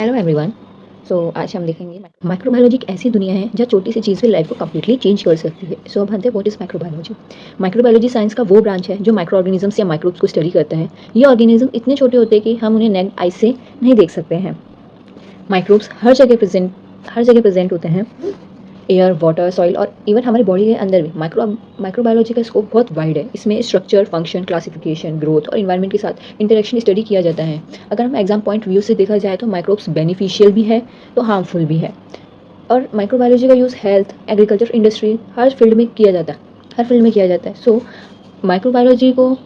Hello everyone. आज हम देखेंगे माइक्रोबायोलॉजी एक ऐसी दुनिया है जहाँ छोटी सी चीज़ भी लाइफ को कम्प्लीटली चेंज कर सकती है। अब हम what is microbiology. Microbiology science का वो ब्रांच है जो माइक्रो ऑर्गेनिजम्स या माइक्रोब्स को स्टडी करता है। ये ऑर्गेनिज्म इतने छोटे होते हैं कि हम उन्हें नेक्ड आई से नहीं देख सकते हैं। माइक्रोब्स हर जगह प्रेजेंट होते हैं, एयर, वाटर, सॉइल और इवन हमारी बॉडी के अंदर भी। माइक्रोबायोलॉजी का स्कोप बहुत वाइड है। इसमें स्ट्रक्चर, फंक्शन, क्लासिफिकेशन, ग्रोथ और इन्वायरमेंट के साथ इंटरेक्शन स्टडी किया जाता है। अगर हम एग्जाम पॉइंट व्यू से देखा जाए तो माइक्रोब्स बेनिफिशियल भी है तो हार्मफुल भी है। और माइक्रोबायोलॉजी का यूज़ हेल्थ, एग्रीकल्चर, इंडस्ट्री हर फील्ड में किया जाता है। माइक्रोबायोलॉजी को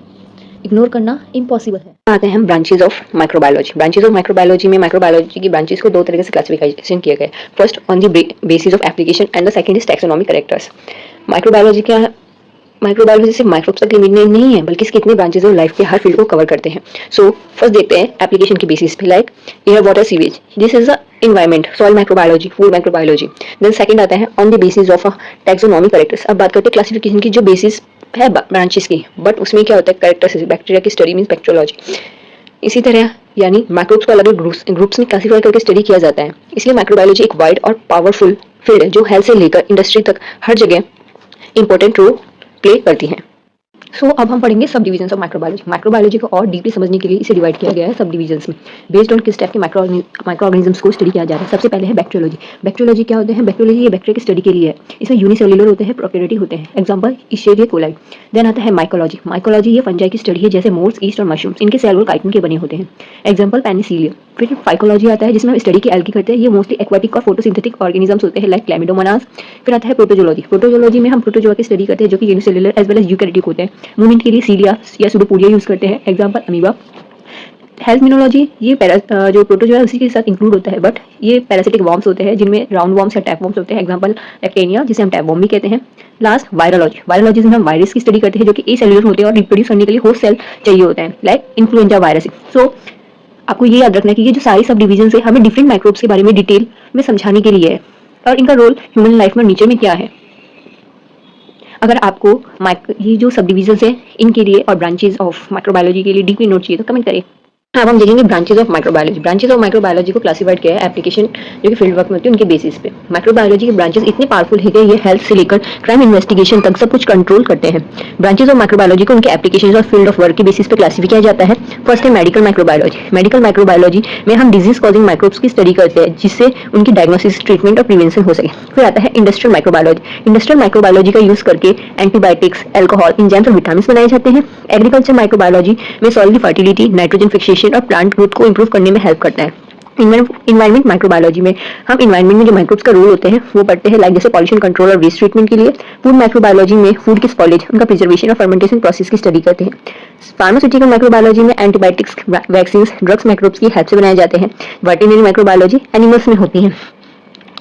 इग्नोर करना इम्पॉसिबल है। आते हैं हम branches of microbiology. Branches of microbiology में माइक्रोबायोलॉजी की ब्रांचेज को दो तरीके से क्लासिफिकेशन किया गया है। First on the basis of application and the second is taxonomy characters. Microbiology सिर्फ माइक्रोब्स तक लिमिटेड नहीं है, बल्कि इसके कितने ब्रांचेज और लाइफ के हर फील्ड को कवर करते हैं। फर्स्ट देखते हैं एप्लीकेशन के बेसिस पे, like air, water, sewage, this is the environment, soil microbiology, food microbiology. Then second आता है on the basis of taxonomy characters. अब बात करते हैं क्लासिफिकेशन की जो बेसिस है ब्रांचेस की, बट उसमें क्या होता है, कैरेक्टर्स, बैक्टीरिया की स्टडी मीन स्पेक्ट्रोलॉजी। इसी तरह यानी माइक्रोब्स को अलग अलग ग्रुप्स में क्लासिफाई करके स्टडी किया जाता है। इसलिए माइक्रोबायोलॉजी एक वाइड और पावरफुल फील्ड है जो हेल्थ से लेकर इंडस्ट्री तक हर जगह इंपॉर्टेंट रोल प्ले करती है। अब हम पढ़ेंगे सब डिविजन्स ऑफ माइक्रोबायोलॉजी। माइक्रोबायोलॉजी को और डीपली समझने के लिए इसे डिवाइड किया गया है सब डिविजन्स में, बेस्ड ऑन किस टाइप के माइक्रो ऑर्गेनिजम्स को स्टडी किया जा रहा है। सबसे पहले है बैक्टीरियोलॉजी। बैक्टीरियोलॉजी क्या होते हैं? बैक्टीरियोलॉजी ये बैक्टीरिया की स्टडी के लिए है। इसमें यूनिसेल्युलर होते हैं, प्रोकैरियोटिक होते हैं, एग्जांपल इशेरिया कोलाई। देन आता है माइकोलॉजी। माइकोलॉजी ये फंजाई की स्टडी है, जैसे मोल्ड्स, ईस्ट और मशरूम्स। इनके सेल काइटिन के बने होते हैं, एग्जांपल पेनिसिलियम। फिर फाइकोलॉजी आता है जिसमें हम स्टडी की एल्गी करते हैं। ये मोस्टली एक्वाटिक और फोटोसिंथेटिक ऑर्गेनिजम्स होते हैं, लाइक क्लैमिडोमोनास। फिर आता है प्रोटोजोलॉजी। प्रोटोजोलॉजी में हम प्रोटोजोआ की स्टडी करते हैं जो कि unicellular as well as eukaryotic होते हैं। मूवमेंट के लिए सीलिया या सुडोपोडिया यूज करते हैं, एग्जांपल अमीबा। हेल्थ मिनोलॉजी ये जो प्रोटोजोआ है उसी के साथ इंक्लूड होता है, बट ये पैरासिटिक वॉर्म्स होते हैं जिनमें राउंड वॉर्म्स या टैप वॉर्म्स होते हैं, एग्जांपल एक्टेनिया जिसे हम टैप वॉर्म भी कहते हैं। Last virology. वायरोलॉजी में हम वायरस की स्टडी करते हैं जो कि एसेल्युलर होते हैं और रिप्रोड्यूस करने के लिए होस्ट सेल चाहिए होते हैं, लाइक इन्फ्लुएंजा वायरस। आपको ये याद रखना है कि ये जो सारी सब डिवीजन है हमें डिफरेंट माइक्रोब्स के बारे में डिटेल में समझाने के लिए है और इनका रोल ह्यूमन लाइफ में नेचर में क्या है। अगर आपको ये जो सब डिविजन है इनके लिए और ब्रांचेज ऑफ माइक्रोबायोलॉजी के लिए डीपली नोट चाहिए तो कमेंट करिए। अब हम देखेंगे branches of microbiology. Branches of microbiology को क्लासिफाइड किया है एप्लीकेशन जो कि फील्ड वर्क में होती है उनके बेसिस पे। माइक्रोबायोलॉजी के ब्रांचेस इतने पावरफुल है कि ये हेल्थ से लेकर क्राइम इन्वेस्टिगेशन तक सब कुछ कंट्रोल करते हैं। ब्रांचेज ऑफ माइक्रोबायोलॉजी को उनके एप्लीकेशन और फील्ड ऑफ वर्क के बेसिस पे क्लासिफाई किया जाता है। फर्स्ट है मेडिकल माइक्रोबायोलॉजी। मेडिकल माइक्रोबायोलॉजी में हम डिजीज कॉजिंग माइक्रोब्स की स्टडी करते हैं जिससे उनकी डायग्नोसिस, ट्रीटमेंट और प्रिवेंशन हो सके। फिर आता है इंडस्ट्रियल माइक्रोबायोलॉजी। इंडस्ट्रियल माइक्रोबायोलॉजी का यूज करके एंटीबायोटिक्स, एल्कोहल, इंजाइम्स और विटामिन बनाए जाते हैं। एग्रीकल्चर माइक्रोबायोलॉजी में सॉइल की फर्टिलिटी, नाइट्रोजन फिक्सेशन और प्लांट ग्रोथ को इंप्रूव करने में हेल्प करता है। इन्वायरमेंट माइक्रोबायोलॉजी में हम इन्वायरमेंट में जो माइक्रोब्स का रोल होते हैं वो पढ़ते हैं, लाइक जैसे पॉल्यूशन कंट्रोल और वेस्ट ट्रीटमेंट के लिए। फूड माइक्रोबायोलॉजी में फूड की स्पॉलेज, उनका प्रिजर्वेशन और फर्मेंटेशन प्रोसेस की स्टडी करते हैं। फार्मास्यूटिकल माइक्रोबायोलॉजी में एंटीबायोटिक्स, वैक्सीन, ड्रग्स माइक्रोब्स की हेल्प से बनाए जाते हैं। वेटरनरी माइक्रोबायोलॉजी एनिमल्स में होती है,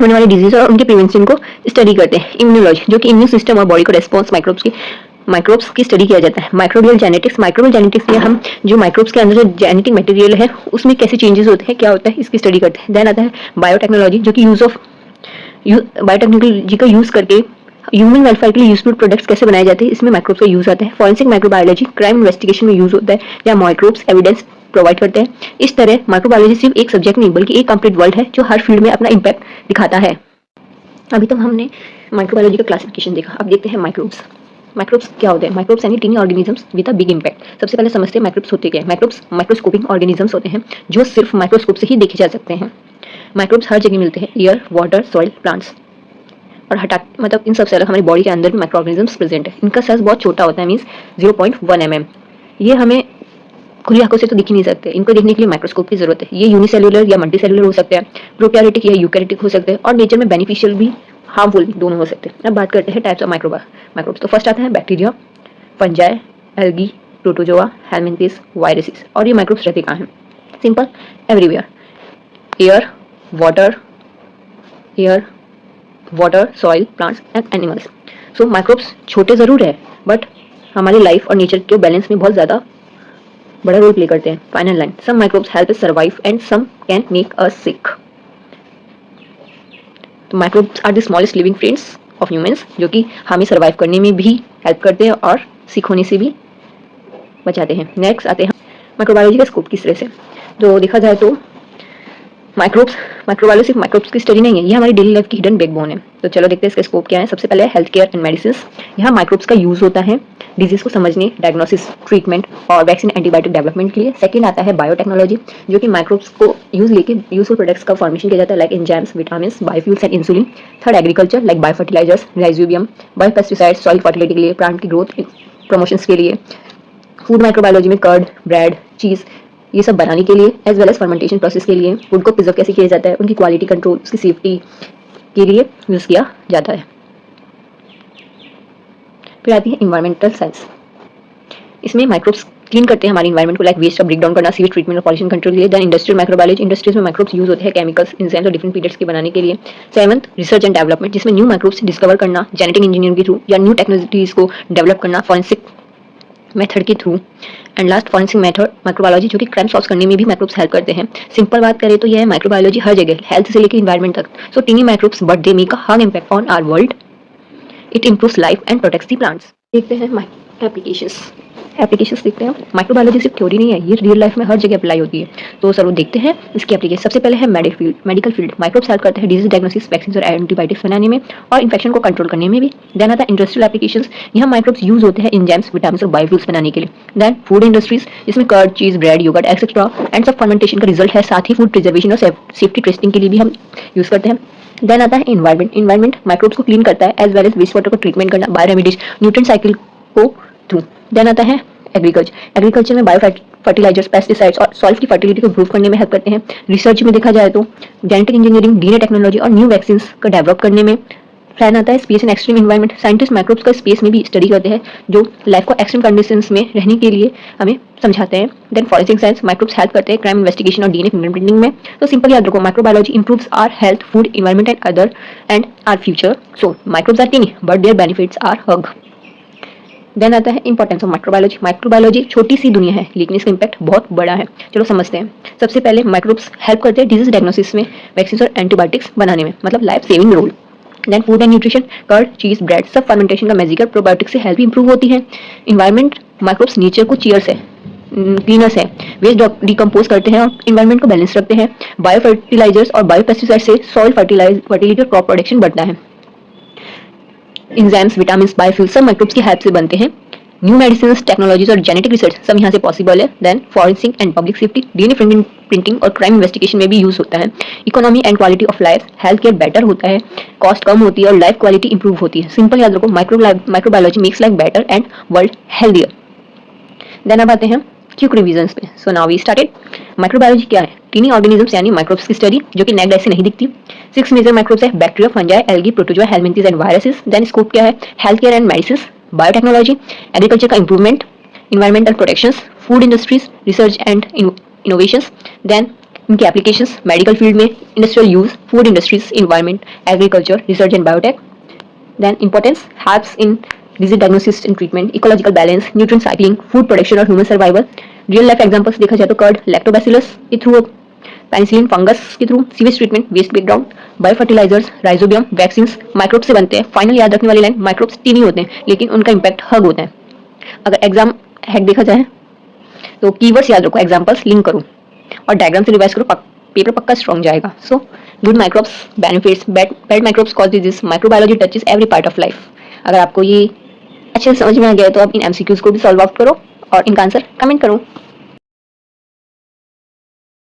होने वाली डिजीज और उनके प्रिवेंशन को स्टडी करते हैं। इम्यूनोलॉजी जो कि इम्यून सिस्टम और बॉडी को रेस्पॉन्स माइक्रोब्स की स्टडी किया जाता है। Microbial genetics. माइक्रोबियल जेनेटिक्स में हम जो माइक्रोब्स के अंदर जो जेनेटिक मटेरियल है उसमें कैसे चेंजेस होते हैं, क्या होता है, इसकी स्टडी करते हैं। देन आता है बायोटेक्नोलॉजी जो कि बायोटेक्नोलॉजी का यूज करके ह्यूमन वेलफेयर के लिए यूजफुल प्रोडक्ट्स कैसे बनाए जाते हैं, इसमें माइक्रोब्स का यूज आता है। फॉरेंसिक माइक्रोबायोलॉजी क्राइम इन्वेस्टिगेशन में यूज होता है, या माइक्रोब्स एविडेंस प्रोवाइड करते हैं। इस तरह माइक्रोबायोलॉजी सिर्फ एक सब्जेक्ट नहीं बल्कि एक कंप्लीट वर्ल्ड है जो हर फील्ड में अपना इम्पैक्ट दिखाता है। अभी तो हमने माइक्रोबायोलॉजी का क्लासिफिकेशन देखा, अब देखते हैं माइक्रोब्स। माइक्रोब्स क्या होते हैं? माइक्रोब्स यानी tiny organisms with a big impact. सबसे पहले समझते हैं माइक्रोब्स होते क्या है। माइक्रोब्स माइक्रोस्कोपिक ऑर्गेनिजम्स होते हैं जो सिर्फ माइक्रोस्कोप से ही देखे जा सकते हैं। माइक्रोब्स हर जगह मिलते हैं, एयर, वाटर, सॉइल, प्लांट्स। और मतलब इन सब से अलग हमारी बॉडी के अंदर भी माइक्रो ऑर्गेनिजम्स प्रेजेंट है। इनका साइज बहुत छोटा होता है, मीन्स 0.1 mm। ये हमें खुली आंखों से तो दिख ही नहीं सकते, इनको देखने के लिए माइक्रोस्कोप की जरूरत है। ये यूनिसेल्युलर या मल्टीसेल्युलर हो सकते हैं, प्रोकैरियोटिक या यूकैरियोटिक हो सकते हैं, और नेचर में बेनिफिशियल भी हार्मफुल भी दोनों हो सकते हैं। अब बात करते हैं टाइप्स ऑफ माइक्रोब्स। तो फर्स्ट आता है bacteria, fungi, algae, protozoa, helminthes, viruses. और ये माइक्रोब्स रहते कहाँ हैं? Simple, everywhere. Air, water, air, water, soil, plants and animals. Microbes छोटे जरूर है बट हमारी लाइफ और नेचर के बैलेंस में बहुत ज्यादा बड़ा रोल प्ले करते हैं। Final line, some microbes help us survive and some can make us sick. तो microbes are the smallest living friends of humans, जो कि हमें सर्वाइव करने में भी हेल्प करते हैं और सिक होने से भी बचाते हैं। नेक्स्ट आते हैं माइक्रोबायोलॉजी का स्कोप किस तरह से। तो देखा जाए तो माइक्रोब्स, माइक्रोबायोलॉजी सिर्फ माइक्रोब्स की स्टडी नहीं है, ये हमारी डेली लाइफ की हिडन बैकबोन है। तो चलो देखते हैं इसका स्कोप क्या है। सबसे पहले हेल्थ केयर एंड मेडिसिन। यहाँ माइक्रोब्स का यूज होता है डिजीज को समझने, डायग्नोसिस, ट्रीटमेंट और वैक्सीन एंटीबायोटिक डेवलपमेंट के लिए। सेकंड आता है बायोटेक्नोलॉजी, जो कि माइक्रोब्स को यूज लेके यूजफुल प्रोडक्ट्स का फॉर्मेशन किया जाता है, like enzymes, vitamin, biofuels and insulin. Third agriculture, like bio fertilisers, rhizobium, bio pesticides, soil fertility के लिए, प्लांट की ग्रोथ प्रमोशंस के लिए। फूड माइक्रोबायोलॉजी में कर्ड, ब्रेड, चीज़, ये सब बनाने के लिए, as well as fermentation process के लिए। फूड को प्रिजर्व कैसे किया जाता है, उनकी क्वालिटी कंट्रोल, उसकी सेफ्टी के लिए यूज़ किया जाता है। फिर आती है इन्वायरमेंटल साइंस। इसमें माइक्रोब्स क्लीन करते हैं हमारे इन्वायरमेंट को, लाइक वेस्ट का ब्रेक डाउन करना, सीवेज ट्रीटमेंट और पॉल्यूशन कंट्रोल के लिए। देन इंडस्ट्रियल माइक्रोबायोलॉजी, इंडस्ट्रीज में माइक्रोब्स यूज होते हैं केमिकल्स, एंजाइम्स और डिफरेंट पीरियड्स के बनाने के लिए। सेवंथ रिसर्च एंड डेवलपमेंट, जिसमें न्यू माइक्रोब्स डिस्कवर करना, जेनेटिक इंजीनियरिंग के थ्रू या न्यू टेक्नोलॉजीज को डेवलप करना, फॉरेंसिक मेथड के through. And last forensic method microbiology, जो कि क्राइम सॉल्व करने में भी माइक्रोब्स हेल्प करते हैं। सिंपल बात करें तो यह है माइक्रोबायोलॉजी हर जगह, हेल्थ से लेकर इन्वायरमेंट तक। So tiny microbes but they make a hard impact on our world. It improves life and protects the plants. देखते हैं एप्लीकेशंस। एप्लीकेशंस देखते हैं। माइक्रोबायोलॉजी सिर्फ थ्योरी नहीं है, ये रियल लाइफ में हर जगह अप्लाई होती है। तो सर वो देखते हैं इसकी एप्लीकेशन। सबसे पहले है मेडिकल फील्ड। माइक्रोब्स हेल्प करते हैं डिजीज डायग्नोसिस, वैक्सीन और एंटीबायोटिक्स बनाने में और इन्फेक्शन को कंट्रोल करने में भी। देन आता है इंडस्ट्रियल एप्लीकेशंस। यहाँ माइक्रोब्स यूज होते हैं एंजाइम्स, विटामिन और बायोफ्यूल्स बनाने के लिए। देन फूड इंडस्ट्रीज, जिसमें curd, cheese, bread, yogurt etcetera and सब फर्मेंटेशन का रिजल्ट है। साथ ही फूड प्रिजर्वेशन और सेफ्टी टेस्टिंग के लिए भी हम यूज करते हैं। देन आता है इन्वायरमेंट माइक्रोब्स को क्लीन करता है, as well as waste water को ट्रीटमेंट करना, बायो रेमेडीज, न्यूट्रिएंट साइकिल को थ्रू। देन आता है एग्रीकल्चर में बायो फर्टिलाइजर्स, पेस्टिसाइड्स और सॉइल की फर्टिलिटी को इम्प्रूव करने में हेल्प करते हैं। रिसर्च में देखा जाए तो जेनेटिक इंजीनियरिंग, डीएनए टेक्नोलॉजी और न्यू वैक्सीन का डेवलप करने में। फैन आता है space and extreme environment. Scientist microbes का स्पेस में भी स्टडी करते हैं, जो लाइफ को एक्सट्रीम कंडीशंस में रहने के लिए हमें समझाते हैं। Then forensic science, microbes help करते हैं क्राइम इन्वेस्टिगेशन और डीएनए फिंगरप्रिंटिंग में। तो सिंपल याद रखो, microbiology improves our health, food, environment and our future. So microbes are tiny but their benefits are huge. देन आता है इंपॉर्टेंस ऑफ माइक्रोबायोलॉजी। माइक्रोबायोलॉजी छोटी सी दुनिया है, लेकिन इसका इम्पैक्ट बहुत बड़ा है। चलो समझते हैं। सबसे पहले माइक्रोब्स हेल्प करते हैं डिजीज डायग्नोसिस में, वैक्सीन और एंटीबायोटिक्स बनाने में, मतलब life saving role. Then food and nutrition, curd, cheese, bread, सब फर्मेंटेशन का मैजिकल प्रोबायोटिक्स से हेल्थ इंप्रूव होती है। इन्वायरमेंट, माइक्रोब्स नेचर को चीयर्स है, क्लीनर्स है, वेस्ट डिकम्पोज करते हैं और इन्वायरमेंट को बैलेंस रखते हैं। बायो फर्टिलाइजर्स और बायो पेस्टिसाइड से सॉइल फर्टिलिटी और क्रॉप प्रोडक्शन बढ़ता है। एंजाइम्स, विटामिन, बायोफ्यूल सब माइक्रोब्स की हेल्प से बनते हैं। न्यू मेडिसिन, टेक्नोलॉजीज और जेनेटिक रिसर्च सब यहाँ से पॉसिबल है। Then forensic and public safety, DNA printing और क्राइम इन्वेस्टिगेशन में भी यूज होता है। Economy and quality of life, health care better होता है, कॉस्ट कम होती है और लाइफ क्वालिटी इंप्रूव होती है। सिंपल याद रखो, microbiology makes life better and world healthier. Then अब आते हैं क्विक रिवीजन्स पे। So now we started. Microbiology क्या है? टीनी ऑर्गेनिजम्स यानी माइक्रोब्स की स्टडी, जो कि नेक्ड आई से नहीं दिखती। 6 मेजर माइक्रोब्स है, bacteria, fungi, algae, protozoa, helminths and viruses. Then scope क्या है? Health care and medicine, biotechnology, agriculture का improvement, environmental protections, food industries, research and innovations. Then इनके एप्लीकेशंस मेडिकल फील्ड में, industrial use, food industries, environment, agriculture, research and biotech. Then importance helps in disease diagnosis and treatment, ecological balance, nutrient cycling, food production और human survival. Real life examples देखा जाए तो curd, lactobacillus के through, penicillin fungus के through, sewage treatment, waste breakdown, bio fertilisers, rhizobium, vaccine microbe से बनते हैं। Final याद रखने वाली लाइन, माइक्रोब्स टीनी होते हैं लेकिन उनका इम्पैक्ट हग होता है। अगर एग्जाम हैक देखा जाए तो कीवर्ड्स याद रखो, एग्जाम्पल्स लिंक करो और डायग्राम से रिवाइज करो, पेपर पक्का स्ट्रॉन्ग जाएगा। So good microbes benefits, bad microbes cause disease, microbiology touches every part of life. अगर आपको ये अच्छे से समझ में आ गया है तो आप इन एमसीक्यूज को भी सॉल्व आउट करो और इनका आंसर कमेंट करो।